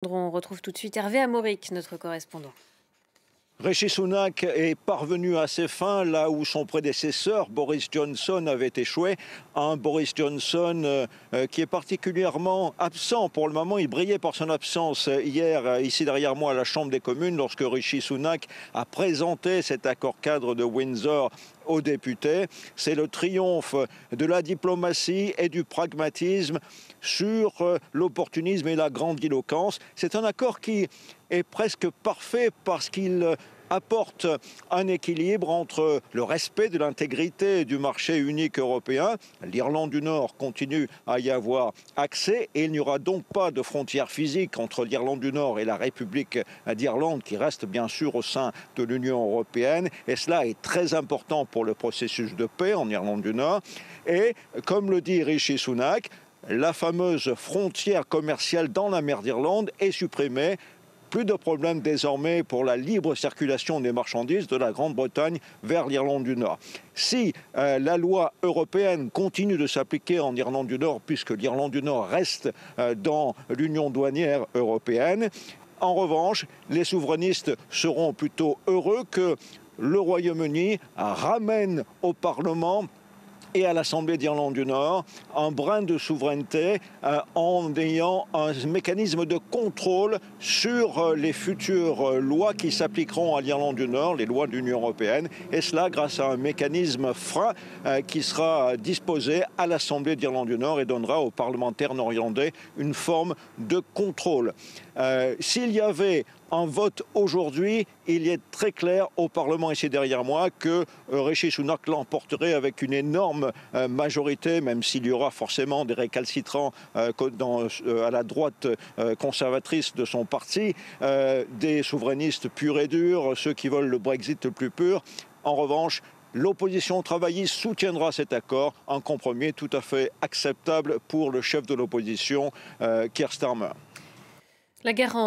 On retrouve tout de suite Hervé Amoric, notre correspondant. Rishi Sunak est parvenu à ses fins là où son prédécesseur Boris Johnson avait échoué. Un Boris Johnson qui est particulièrement absent pour le moment. Il brillait par son absence hier, ici derrière moi, à la Chambre des communes, lorsque Rishi Sunak a présenté cet accord cadre de Windsor aux députés. C'est le triomphe de la diplomatie et du pragmatisme sur l'opportunisme et la grandiloquence. C'est un accord qui est presque parfait parce qu'il apporte un équilibre entre le respect de l'intégrité du marché unique européen. L'Irlande du Nord continue à y avoir accès et il n'y aura donc pas de frontière physique entre l'Irlande du Nord et la République d'Irlande qui reste bien sûr au sein de l'Union européenne. Et cela est très important pour le processus de paix en Irlande du Nord. Et comme le dit Rishi Sunak, la fameuse frontière commerciale dans la mer d'Irlande est supprimée. Plus de problème désormais pour la libre circulation des marchandises de la Grande-Bretagne vers l'Irlande du Nord. Si la loi européenne continue de s'appliquer en Irlande du Nord, puisque l'Irlande du Nord reste dans l'Union douanière européenne, en revanche, les souverainistes seront plutôt heureux que le Royaume-Uni ramène au Parlement et à l'Assemblée d'Irlande du Nord un brin de souveraineté en ayant un mécanisme de contrôle sur les futures lois qui s'appliqueront à l'Irlande du Nord, les lois de l'Union européenne, et cela grâce à un mécanisme frein qui sera disposé à l'Assemblée d'Irlande du Nord et donnera aux parlementaires nord-irlandais une forme de contrôle. S'il y avait un vote aujourd'hui, il est très clair au Parlement ici derrière moi que Rishi Sunak l'emporterait avec une énorme majorité, même s'il y aura forcément des récalcitrants à la droite conservatrice de son parti, des souverainistes purs et durs, ceux qui veulent le Brexit le plus pur. En revanche, l'opposition travailliste soutiendra cet accord, un compromis tout à fait acceptable pour le chef de l'opposition, Keir Starmer. La guerre en